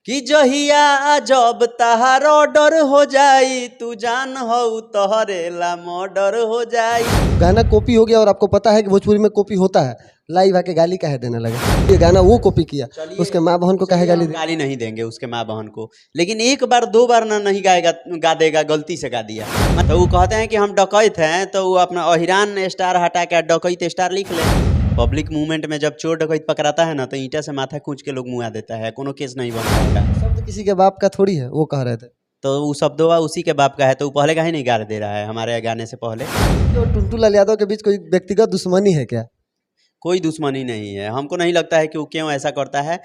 कि जहिया जब तहार ऑर्डर हो जाई तू जान हो तोहरे ला मर्डर हो जाई। गाना कॉपी हो गया और आपको पता है कि भोजपुरी में कॉपी होता है, लाइव आके गाली काहे देने लगे। ये गाना वो कॉपी किया, उसके माँ बहन को काहे गाली गाली नहीं देंगे उसके माँ बहन को, लेकिन एक बार दो बार ना नहीं गाएगा, गा देगा, गलती से गा दिया। तो वो कहते हैं कि हम डकैत हैं, तो वो अपना अहिरान स्टार हटा के डकैत स्टार लिख ले। पब्लिक मूवमेंट में जब चोर डकैत पकड़ाता है ना तो ईंटा से माथा कूच के लोग मुआ देता है, कोनो केस नहीं बन पाएगा। शब्द किसी के बाप का थोड़ी है, वो कह रहे थे। तो वो शब्दों उसी के बाप का है, तो वो पहले का ही नहीं गा दे रहा है हमारे गाने से पहले। तो टुनटू लाल यादव के बीच कोई व्यक्तिगत दुश्मनी है क्या? कोई दुश्मनी नहीं है, हमको नहीं लगता है कि वो क्यों ऐसा करता है,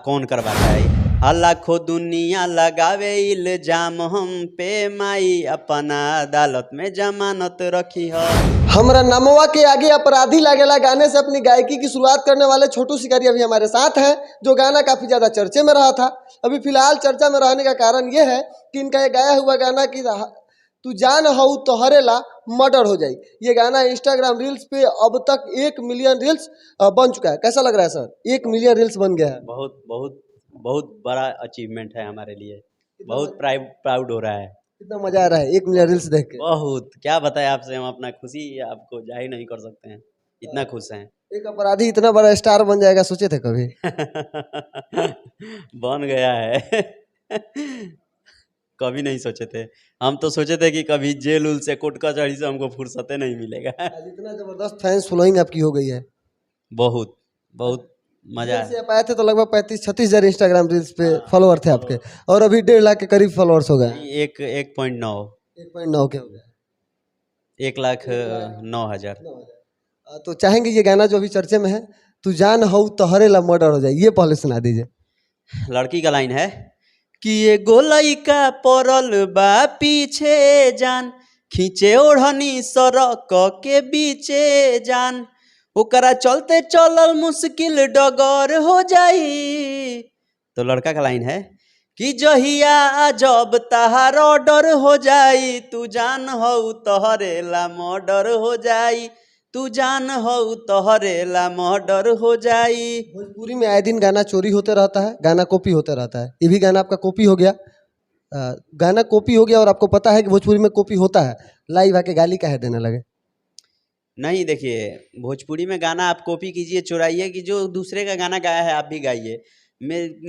कौन करवाता है। लाखों दुनिया लगावे इल्जाम हम पे, माई अपना अदालत में जमानत रखी है। हमरा नमवा के आगे अपराधी लागेला गाने से अपनी गायकी की शुरुआत करने वाले छोटू शिकारी अभी हमारे साथ हैं, जो गाना काफी ज्यादा चर्चे में रहा था। अभी फिलहाल चर्चा में रहने का कारण ये है कि इनका ये गाया हुआ गाना की तू जान हो तोहरे ला मर्डर हो जाई, ये गाना इंस्टाग्राम रील्स पे अब तक 1 मिलियन रील्स बन चुका है। कैसा लग रहा है सर? 1 मिलियन रील्स बन गया है। बहुत बहुत बहुत बड़ा अचीवमेंट है हमारे लिए, बहुत प्राउड हो रहा है। कितना मजा आ रहा है 1 मिलियन रील्स देख के। बहुत, क्या बताएं आपसे, हम अपना खुशी आपको जाहिर नहीं कर सकते हैं, इतना खुश हैं। एक अपराधी इतना बड़ा स्टार बन जाएगा, सोचे थे कभी? बन गया है। कभी नहीं सोचे थे, हम तो सोचे थे कि कभी जेल उल से कोर्ट कचहरी से हमको फुर्सत नहीं मिलेगा। आज इतना जबरदस्त फैंस फॉलोइंग आपकी हो गई है। बहुत बहुत मजा से आप आए थे तो लगभग 35-36 हजार इंस्टाग्राम रील्स पे फॉलोअर थे आपके, और अभी 1.5 लाख के करीब फॉलोअर्स हो गए। एक 1.9 1.9 के हो गए, 1,09,000। तो चाहेंगे ये गाना जो अभी चर्चे में है, तू जान हो तोहरे ला मर्डर हो जाए, ये पहले सुना दीजिए। लड़की का लाइन है कि ये गोलाई का परल बा पीछे जान, खींचे ओढ़नी सड़क के बीचे जान, ओकरा चलते चलल मुश्किल डगर हो जाई। तो लड़का का लाइन है कि जहिया जब तहार ऑर्डर हो जाई तू जान हो तोहरे ला मर्डर हो जाई, तू जान हो तोहरे ला मर्डर हो जाई। भोजपुरी में आए दिन गाना चोरी होते रहता है, गाना कॉपी होते रहता है। ये भी गाना आपका कॉपी हो गया। गाना कॉपी हो गया और आपको पता है कि भोजपुरी में कॉपी होता है, लाइव आके गाली काहे देने लगे। नहीं, देखिए, भोजपुरी में गाना आप कॉपी कीजिए, चुराइए, कि जो दूसरे का गाना गाया है आप भी गाइए।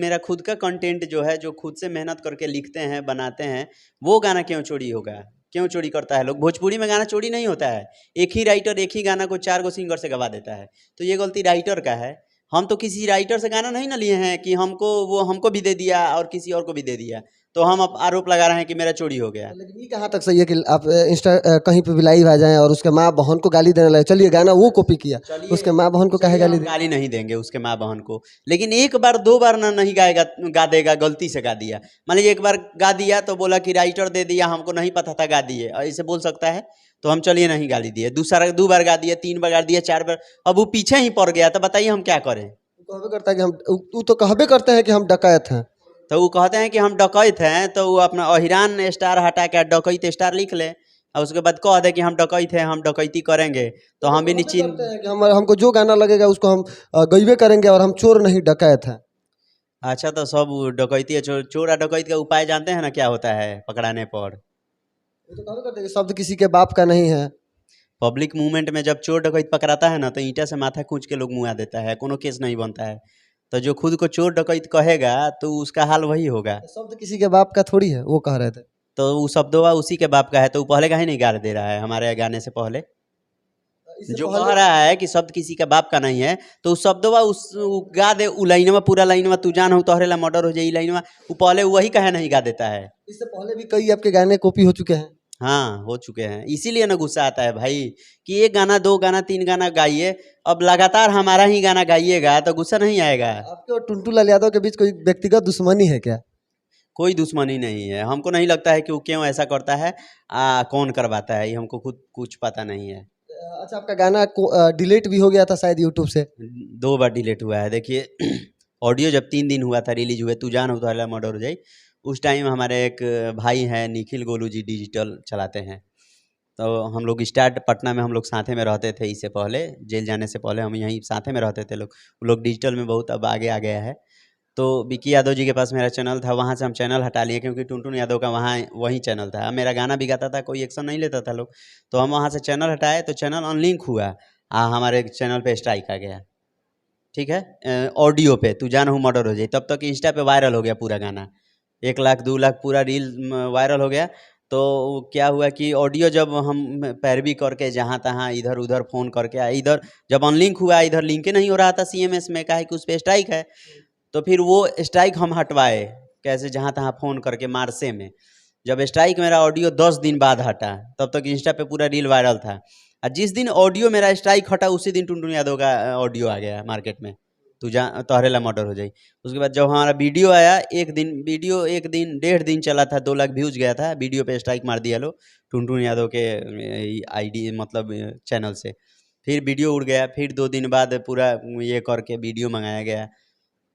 मेरा खुद का कंटेंट जो है, जो खुद से मेहनत करके लिखते हैं, बनाते हैं, वो गाना क्यों चोरी होगा? क्यों चोरी करता है लोग? भोजपुरी में गाना चोरी नहीं होता है। एक ही राइटर एक ही गाना को 4 गो सिंगर से गवा देता है, तो ये गलती राइटर का है। हम तो किसी राइटर से गाना नहीं ना लिए हैं कि हमको भी दे दिया और किसी और को भी दे दिया, तो हम अब आरोप लगा रहे हैं कि मेरा चोरी हो गया। लेकिन ये कहाँ तक सही है कि आप इंस्टा कहीं पे भी लाइव आ जाएं और उसके माँ बहन को गाली देने लगे? चलिए गाना वो कॉपी किया, उसके माँ बहन को काहे गाली गाली नहीं देंगे उसके माँ बहन को, लेकिन एक बार दो बार ना नहीं गाएगा, गा देगा, गलती से गा दिया। मान लीजिए एक बार गा दिया तो बोला कि राइटर दे दिया, हमको नहीं पता था, गा दिए, ऐसे बोल सकता है? तो हम चलिए नहीं गाली दिए। दूसरा 2 बार गा दिए, 3 बार गा दिए, 4 बार, अब वो पीछे ही पड़ गया, तो बताइए हम क्या करें? कहबे करता है कि हम, वो तो कहबे करते हैं कि हम डकैत हैं। तो वो कहते हैं कि हम डकैत हैं, तो वो अपना अहिरान स्टार हटा के डकैत स्टार लिख ले, और उसके बाद कह दे कि हम डकैत हैं, हम डकैती करेंगे, तो हम भी निश्चिंत हैं कि हमको जो गाना लगेगा उसको हम गईबे करेंगे, और हम चोर नहीं डकैत हैं। अच्छा, तो सब डकैती चोर और डकैत का उपाय जानते हैं ना क्या होता है पकड़ाने पर? वो तो कहबे करते हैं कि शब्द किसी के बाप का नहीं है। पब्लिक मूवमेंट में जब चोर डकैत पकड़ाता है ना तो ईंटा से माथा कूच के लोग मुआ देता है, कोनो केस नहीं बनता है। तो जो खुद को चोर डकैत कहेगा तो उसका हाल वही होगा। शब्द किसी के बाप का थोड़ी है, वो कह रहे थे। तो वो शब्दों उसी के बाप का है, तो वो पहले का ही नहीं गा दे रहा है हमारे गाने से पहले। जो कह रहा है कि शब्द किसी का बाप का नहीं है, तो उस शब्दवा गा दे, उ लाइनवा, पूरा लाइनवा, तू जान हो तोहरे ला मर्डर हो जाए, लाइनवा वो पहले वही कहे नहीं गा देता है। इससे पहले भी कई आपके गाने कॉपी हो चुके हैं। हाँ, हो चुके हैं, इसीलिए ना गुस्सा आता है भाई कि 1 गाना 2 गाना 3 गाना गाइए, अब लगातार हमारा ही गाना गाइएगा तो गुस्सा नहीं आएगा। आपके और टुनटू लाल यादव के बीच कोई व्यक्तिगत दुश्मनी है क्या? कोई दुश्मनी नहीं है, हमको नहीं लगता है कि वो क्यों ऐसा करता है, कौन करवाता है, ये हमको खुद कुछ पता नहीं है। अच्छा, आपका गाना डिलीट भी हो गया था शायद यूट्यूब से? 2 बार डिलीट हुआ है। देखिए, ऑडियो जब 3 दिन हुआ था रिलीज हुए, तू जान हो तो हल्ला मर्डर हो जाए, उस टाइम हमारे एक भाई हैं निखिल गोलू जी, डिजिटल चलाते हैं, तो हम लोग स्टार्ट पटना में हम लोग साथे में रहते थे, इससे पहले जेल जाने से पहले हम यहीं साथे में रहते थे लोग। वो लोग डिजिटल में बहुत अब आगे आ गया है, तो विकी यादव जी के पास मेरा चैनल था, वहाँ से हम चैनल हटा लिए क्योंकि टुनटुन यादव का वहाँ वही चैनल था। मेरा गाना भी गाता था, कोई एक्शन नहीं लेता था लोग, तो हम वहाँ से चैनल हटाए तो चैनल अनलिंक हुआ। हमारे चैनल पे स्ट्राइक आ गया, ठीक है, ऑडियो पे तू जान हूँ मर्डर हो जाए। तब तक इंस्टा पे वायरल हो गया पूरा गाना, 1 लाख 2 लाख पूरा रील वायरल हो गया। तो क्या हुआ कि ऑडियो जब हम पैरवी करके जहाँ तहाँ इधर उधर फ़ोन करके इधर जब अनलिंक हुआ, इधर लिंक ही नहीं हो रहा था CMS में, काहे कि उस पर स्ट्राइक है। तो फिर वो स्ट्राइक हम हटवाए कैसे, जहाँ तहाँ फ़ोन करके मार्चे में। जब स्ट्राइक मेरा ऑडियो 10 दिन बाद हटा, तब तक इंस्टा पे पूरा रील वायरल था। और जिस दिन ऑडियो मेरा स्ट्राइक हटा उसी दिन टुनटुन यादव का ऑडियो आ गया मार्केट में, तू जा तोहरे ला मर्डर हो जाई। उसके बाद जब हमारा वीडियो आया, वीडियो 1 दिन 1.5 दिन चला था, 2 लाख व्यूज़ गया था, वीडियो पे स्ट्राइक मार दिया लो टुनटुन यादव के ID मतलब चैनल से। फिर वीडियो उड़ गया, फिर 2 दिन बाद पूरा ये करके वीडियो मंगाया गया।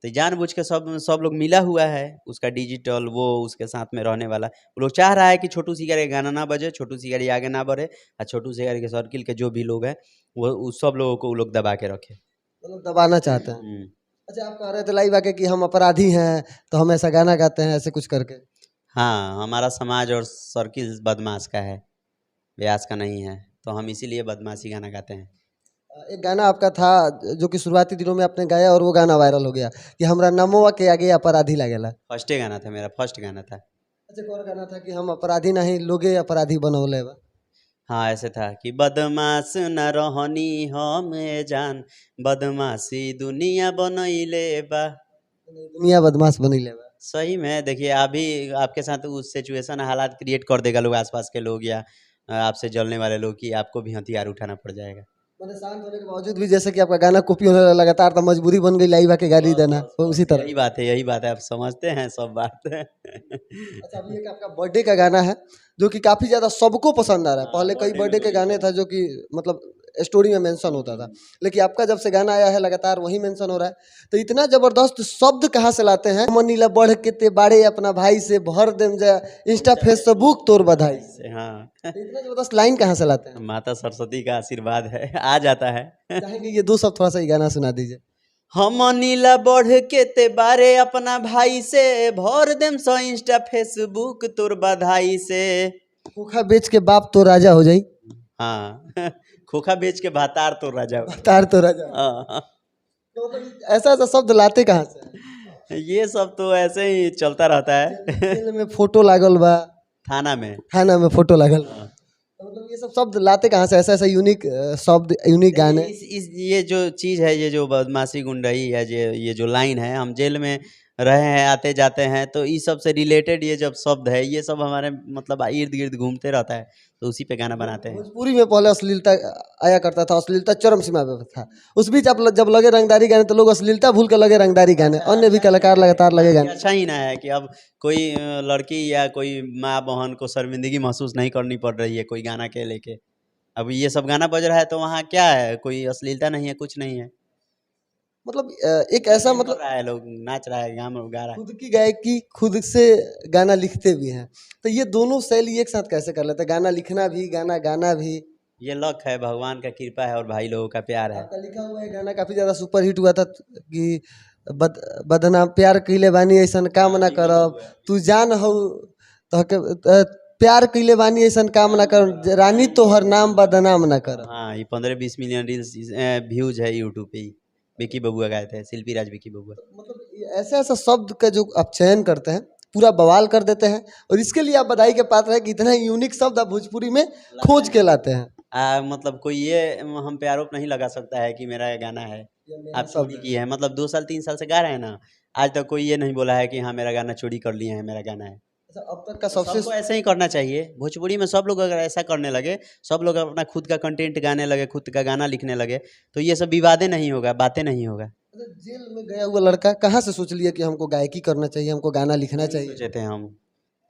तो जानबूझ के सब सब लोग मिला हुआ है, उसका डिजिटल वो उसके साथ में रहने वाला। वो लोग चाह रहा है कि छोटू शिकारी का गाना ना बजे, छोटू शिकारी आगे ना बढ़े, और छोटू शिकारी के सर्किल के जो भी लोग हैं वो उस सब लोगों को वो लोग दबा के रखे। मतलब दबाना चाहते हैं। अच्छा, आप कह रहे थे लाइव आके कि हम अपराधी हैं तो हम ऐसा गाना गाते हैं, ऐसे कुछ करके। हाँ, हमारा समाज और सर्किल बदमाश का है, ब्यास का नहीं है, तो हम इसीलिए बदमाशी गाना गाते हैं। एक गाना आपका था जो कि शुरुआती दिनों में आपने गाया और वो गाना वायरल हो गया कि हमरा नमोवा के आगे अपराधी लागेला। फर्स्टे गाना था मेरा, फर्स्ट गाना था। अच्छा, कौन गाना था कि हम अपराधी नहीं लोगे अपराधी बनौले बा। हाँ, ऐसे था कि बदमाश न रहनी हम जान, बदमाशी दुनिया बनैले बा। दुनिया बदमाश बनैले बा। सही में देखिए, अभी आपके साथ उस सिचुएशन हालात क्रिएट कर देगा लोग, आसपास के लोग या आपसे जलने वाले लोग, कि आपको भी हथियार उठाना पड़ जाएगा। मैंने शांत होने के बावजूद भी जैसे कि आपका गाना कॉपी होने लगा लगातार, तो मजबूरी बन गई लाइव आके गाली बस देना, बस वो बस उसी तरह। यही बात है, यही बात है, आप समझते हैं सब बात। अच्छा, अभी एक आपका बर्थडे का गाना है जो कि काफी ज्यादा सबको पसंद आ रहा है। हाँ, पहले कई बर्थडे में बर्थडे तो के गाने था जो कि मतलब स्टोरी में मेंशन होता था, लेकिन आपका जब से गाना आया है लगातार वही मेंशन हो रहा है। तो इतना जबरदस्त शब्द कहाँ से लाते हैं? मनीला बढ़ के ते बाड़े अपना भाई से भर देम जा इंस्टा फेसबुक तोर बधाई से। हाँ। तो इतना जबरदस्त लाइन कहाँ से लाते हैं? माता सरस्वती का आशीर्वाद है, आ जाता है। चाहेंगे ये दो शब्द थोड़ा सा ये गाना सुना दीजिए। हम नीला बढ़ के ते बारे अपना भाई से, भर देम सो इंस्टा फेसबुक तोर बधाई से। खोखा बेच के बाप तो राजा हो जाई। हाँ। खोखा बेच के भातार तो राजा। तार तो राजा। हाँ। तो मतलब ऐसा ऐसा शब्द लाते कहाँ से हैं? ये सब तो ऐसे ही चलता रहता है। जेल में फोटो लागल बा, थाना में। थाना में फोटो लागल बा। हाँ। तो मतलब ये सब शब्द लाते कहाँ से? ऐसा ऐसा यूनिक शब्द, यूनिक गाने। इस ये जो चीज़ है, ये जो बदमाशी गुंडाई है, ये जो लाइन है, हम जेल में रहे हैं, आते जाते हैं, तो इस सब से रिलेटेड ये जब शब्द है, ये सब हमारे मतलब इर्द गिर्द घूमते रहता है, तो उसी पे गाना बनाते हैं। भोजपुरी में पहले अश्लीलता आया करता था, अश्लीलता चरम सीमा पे था। उस बीच आप जब लगे रंगदारी गाने तो लोग अश्लीलता भूल के लगे रंगदारी गाने, अन्य भी कलाकार लगातार लगे गाने। अच्छा ही ना है कि अब कोई लड़की या कोई माँ बहन को शर्मिंदगी महसूस नहीं करनी पड़ रही है कोई गाना के लेके। अब ये सब गाना बज रहा है तो वहाँ क्या है, कोई अश्लीलता नहीं है, कुछ नहीं है। मतलब एक ऐसा कर मतलब रहा है, लोग नाच रहा है, गाना गा रहा है। खुद की गायकी खुद से गाना लिखते भी हैं, तो ये दोनों शैली एक साथ कैसे कर लेते हैं? गाना लिखना भी, गाना गाना भी। ये लक है, भगवान का कृपा है और भाई लोगों का प्यार है। आपका लिखा हुआ है गाना काफी ज्यादा सुपर हिट हुआ था कि बदनाम प्यार कइले बानी ऐसन काम ना करब, तू जान हो तो प्यार कइले बानी ऐसन काम ना कर, रानी तोहर नाम बदनाम ना कर। हाँ, ये 15-20 मिलियन रील्स व्यूज है यूट्यूब पे ही। विकी बबुआ गाए थे, शिल्पी राज विकी बबुआ। मतलब ये ऐसे ऐसा शब्द का जो आप चयन करते हैं पूरा बवाल कर देते हैं, और इसके लिए आप बधाई के पात्र हैं कि इतना यूनिक शब्द आप भोजपुरी में खोज के लाते हैं। मतलब कोई ये हम पे आरोप नहीं लगा सकता है कि मेरा गाना है, आप चोरी की है। मतलब 2 साल 3 साल से गा रहे हैं ना, आज तक कोई ये नहीं बोला है कि हाँ मेरा गाना चोरी कर लिए हैं, मेरा गाना है। अच्छा, अब तक का तो सबसे सबको ऐसे ही करना चाहिए। भोजपुरी में सब लोग अगर ऐसा करने लगे, सब लोग अपना खुद का कंटेंट गाने लगे, खुद का गाना लिखने लगे, तो ये सब विवादें नहीं होगा, बातें नहीं होगा। अच्छा, जेल में गया हुआ लड़का कहाँ से सोच लिया कि हमको गायकी करना चाहिए, हमको गाना लिखना चाहिए? सोचे थे हम,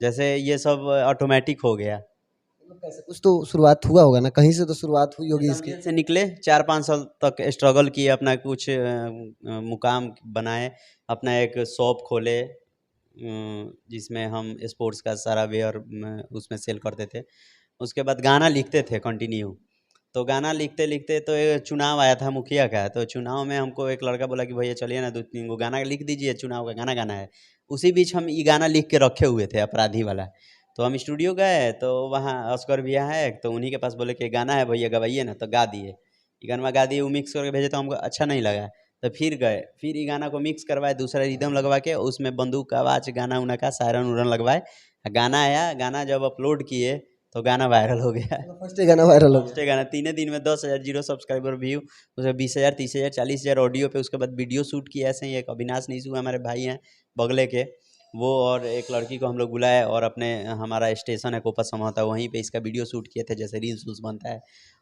जैसे ये सब ऑटोमेटिक हो गया। मतलब कैसे, कुछ तो शुरुआत हुआ होगा ना, कहीं से तो शुरुआत हुई होगी इसकी। जेल से निकले, 4-5 साल तक स्ट्रगल किए, अपना कुछ मुकाम बनाए, अपना एक शॉप खोले, जिसमें हम स्पोर्ट्स का सारा वेयर उसमें सेल करते थे। उसके बाद गाना लिखते थे कंटिन्यू, तो गाना लिखते लिखते तो ये चुनाव आया था मुखिया का, तो चुनाव में हमको एक लड़का बोला कि भैया चलिए ना 2-3 गो गाना लिख दीजिए, चुनाव का गाना गाना है। उसी बीच हम ये गाना लिख के रखे हुए थे अपराधी वाला। तो हम स्टूडियो गए तो वहाँ असगर भैया है, तो उन्हीं के पास बोले कि गाना है भैया गवाइए ना, तो गा दिए। ये गाना गा दिए, वो मिक्स करके भेजे तो हमको अच्छा नहीं लगा, तो फिर गए, फिर ये गाना को मिक्स करवाए, दूसरा रिदम लगवा के उसमें बंदूक का आवाज़ गाना उना का सायरन उरन लगवाए, गाना आया। गाना जब अपलोड किए तो गाना वायरल हो गया। फर्स्ट गाना वायरल हो गया। फर्स्ट गाना 3 दिन में 10,000 जीरो सब्सक्राइबर व्यू, उसमें 20,000 30,000 40,000 ऑडियो पे। उसके बाद वीडियो शूट किया ऐसे ही, एक अविनाश निशु हमारे भाई हैं बगले के, वो और एक लड़की को हम लोग बुलाए और अपने हमारा स्टेशन है कोपा समोता, वहीं पे इसका वीडियो शूट किए थे जैसे रील्स उल्स बनता है।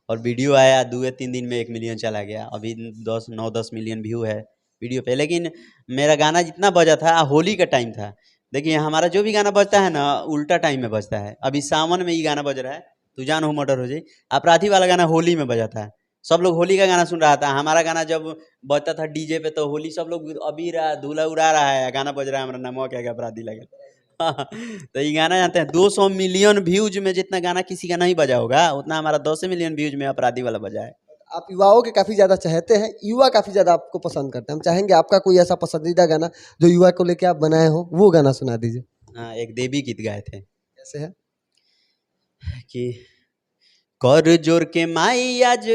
और वीडियो आया 2-3 दिन में 1 मिलियन चला गया। अभी 9-10 मिलियन व्यू है वीडियो पे। लेकिन मेरा गाना जितना बजा था, होली का टाइम था, देखिए हमारा जो भी गाना बजता है ना उल्टा टाइम में बजता है। अभी सावन में ये गाना बज रहा है, तू जान हो मर्डर हो जाए, अपराधी वाला गाना होली में बजा था। सब लोग होली का गाना सुन रहा था, हमारा गाना जब बजता था डीजे पे तो होली सब लोग अबीर धूला उड़ा रहा है, गाना बज रहा है हमारा नाम क्या अपराधी लगे। तो ये गाना जानते हैं 200 मिलियन व्यूज में जितना गाना किसी का नहीं बजा होगा, उतना हमारा 200 मिलियन व्यूज में अपराधी वाला बजा है। आप युवाओं के काफ़ी ज़्यादा चाहते हैं, युवा काफ़ी ज़्यादा आपको पसंद करते हैं। हम चाहेंगे आपका कोई ऐसा पसंदीदा गाना जो युवा को लेके आप बनाए हो, वो गाना सुना दीजिए। हाँ, एक देवी गीत गाए थे कैसे है? कि कर जोर के माई आज,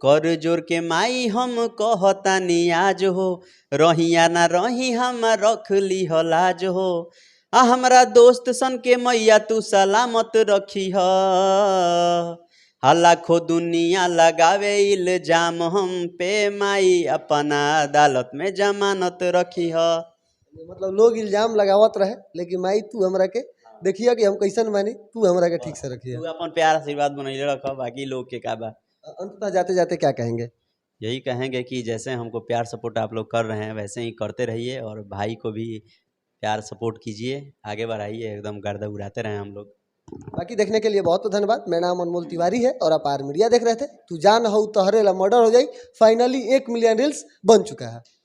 कर जोर के माई हम कहतानी आज हो, रहिया ना रही हम रख ली हो लाज हो, आ हमरा दोस्त सन के मैया तू सलामत रखी ह, लाखों दुनिया लगावे इल्जाम हम पे, माई अपना अदालत में जमानत रखी ह। मतलब लोग इल्जाम लगावत रहे, लेकिन माई तू हमरा के देखिए कि हम कैसन मानी, तू हमरा के ठीक से रखिए। तू अपन प्यार आशीर्वाद बनैले रख, बाकी लोग के का बा। अंततः जाते जाते क्या कहेंगे? यही कहेंगे कि जैसे हमको प्यार सपोर्ट आप लोग कर रहे हैं वैसे ही करते रहिए, और भाई को भी प्यार सपोर्ट कीजिए, आगे बढ़ाइए, एकदम गर्दा उड़ाते रहें हम लोग। बाकी देखने के लिए बहुत बहुत धन्यवाद। मेरा नाम अनमोल तिवारी है और आप आर मीडिया देख रहे थे। तू जान हो तोहरे ला मर्डर हो जाई फाइनली 1 मिलियन रील्स बन चुका है।